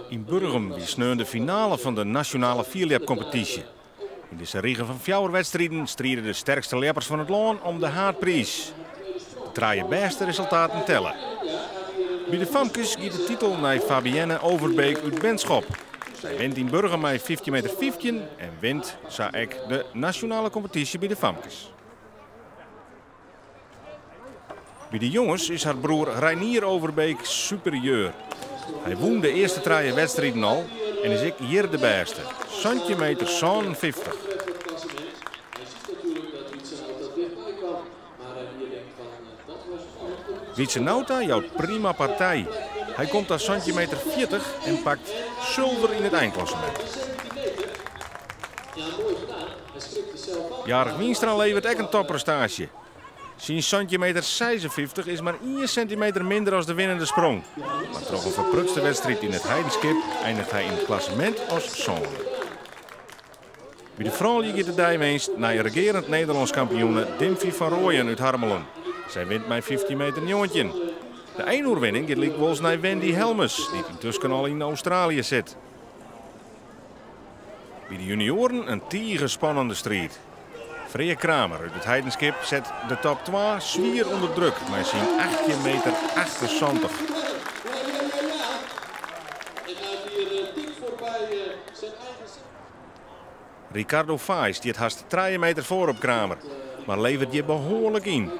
In Burgum is nu de finale van de nationale vierlepcompetitie. In de serie van 4 wedstrijden strijden de sterkste leppers van het land om de haardprijs. De 3 beste resultaten tellen. Bij de Famkes gaat de titel naar Fabienne Overbeek uit Benschop. Zij wint in Burgum met 15 meter 15 en wint, zei ik, de nationale competitie bij de Famkes. Bij de jongens is haar broer Reinier Overbeek superieur. Hij won de eerste 3 wedstrijden al en is ik hier de beste. Centimeter 57. Wietse Nauta jouwt prima partij. Hij komt aan centimeter 40 en pakt zilver in het eindklassement. Jarig Wienstra levert ook een topprestatie. Zijn centimeter 56 is maar 1 centimeter minder als de winnende sprong. Maar toch een verprutste wedstrijd in het heidenskip eindigt hij in het klassement als zonde. Bij de vrouwen gaat de dijwinst naar regerend Nederlands kampioene Dimfie van Rooyen uit Harmelen. Zij wint met 15 meter nieuwtje. De eenoorwinning gaat likwijls naar Wendy Helmes, die intussen al in Australië zit. Bij de junioren een spannende strijd. Freya Kramer uit het heidenskip zet de top 2 zwier onder druk met zijn 18 meter 78. Ricardo Fais die het haast 3 meter voor op Kramer, maar levert je behoorlijk in.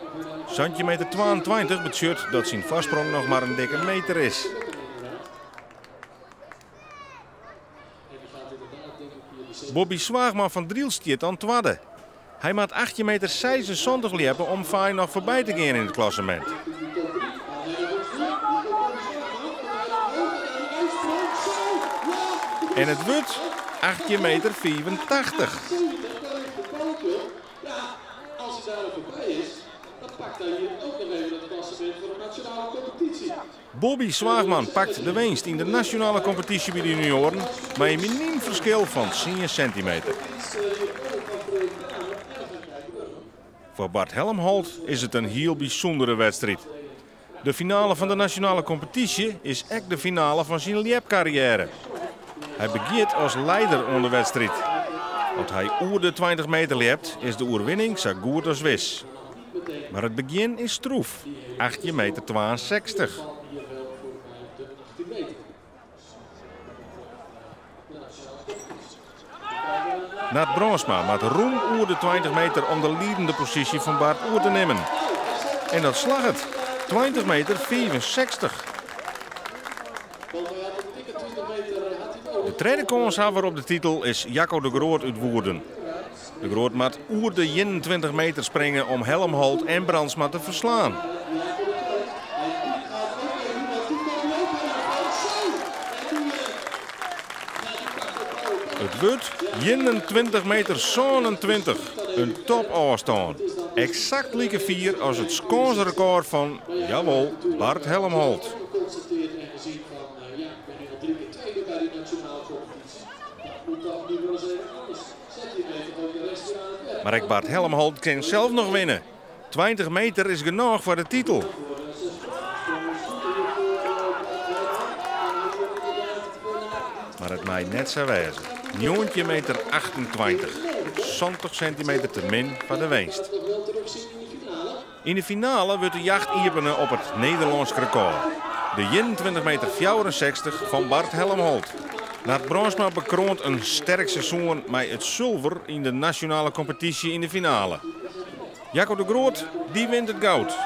Centimeter 22 betekent dat zijn vastsprong nog maar een dikke meter is. Bobby Zwaagman van Driel stiert aan het wadden. Hij maakt 18 meter 76 liepen om Fijn nog voorbij te gaan in het klassement. En het wordt 18 meter 84. Als hij daar voorbij is, dan pakt hij hier ook nog even het klassement voor de nationale competitie. Bobby Zwaagman pakt de winst in de nationale competitie bij de junioren met een miniem verschil van 10 centimeter. Voor Bart Helmholt is het een heel bijzondere wedstrijd. De finale van de nationale competitie is ook de finale van zijn liepcarrière. Hij begint als leider onder de wedstrijd. Als hij oer de 20 meter liept, is de oerwinning zo goed als wis. Maar het begin is stroef. 18 meter 62. Nat Bronsma maakt roem oer de 20 meter om de leidende positie van Bart oer te nemen. En dat slag het. 20 meter 64. De tweede kanshebber op de titel is Jacco de Groot uit Woerden. De Groot moet oer de 21 meter springen om Helmholt en Brandsma te verslaan. Het wordt 21 meter 27. Een topafstand. Exact like 4 als het scoresrecord van, jawel, Bart Helmholt. Maar ik Bart Helmholt kan zelf nog winnen. 20 meter is genoeg voor de titel. Maar het mij net zo wezen. 19 meter 28. 20 centimeter te min van de winst. In de finale wordt de jacht openen op het Nederlands record. De 21 meter 64 van Bart Helmholt. Nat Bronsma bekroont een sterk seizoen met het zilver in de nationale competitie in de finale. Jacco de Groot die wint het goud.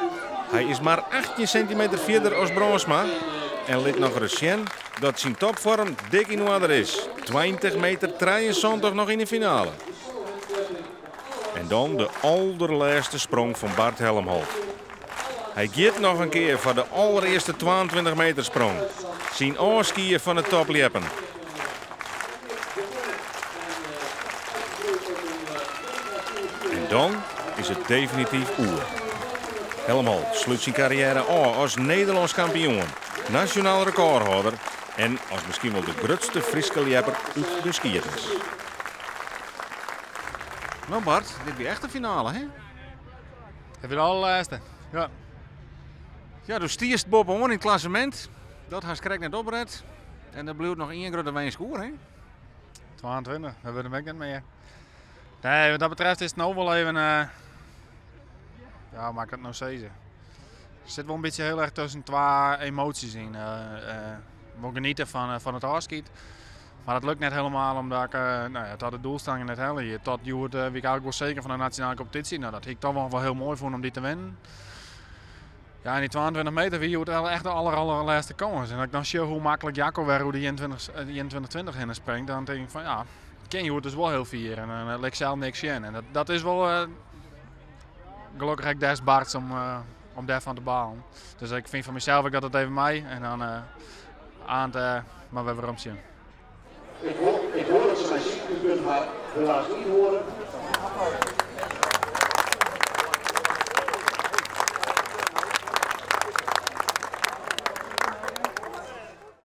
Hij is maar 18 centimeter verder als Bronsma en liet nog recent dat zijn topvorm dik in orde is. 20 meter 73 nog in de finale. En dan de allerlaatste sprong van Bart Helmholt. Hij gaat nog een keer voor de allereerste 22 meter sprong. Zijn aanskiën van het topliepen. En dan is het definitief oer. Helmholt sluit zijn carrière af als Nederlands kampioen, nationaal recordhouder en als misschien wel de grootste Friese lieper uit de skiëters. Nou Bart, dit is echt de finale, hè? Het is de allerlaatste, ja. Ja, dus stierst Bob aan in het klassement. Dat gaat Krek net opred. En er blijft nog één grote wijn scoren, hè? 22, dat wordt hem ook niet meer. Nee, wat dat betreft is het nou wel even... ja, maak ik het nou zeggen. Er zit wel een beetje heel erg tussen twee emoties in. We genieten van het afschiet. Maar dat lukt net helemaal omdat ik tot de doelstellingen net helle hier. Tot wie ik eigenlijk wel zeker van de nationale competitie. Nou, dat ik toch wel heel mooi vond om die te winnen. Ja, in die 22 meter wie het echt de allerlaatste kans. En als ik dan zie hoe makkelijk Jacco weer hoe die 21-20 in springt, dan denk ik van ja, ken je het dus wel heel vier. En dan lijkt zelf niks in. En dat is wel gelukkig heb ik des Barts om daarvan te balen. Dus ik vind van mezelf ik dat het even mij en dan aan het maar weer waarom zien. Ik hoor dat ze mijn ziektepunt helaas niet horen.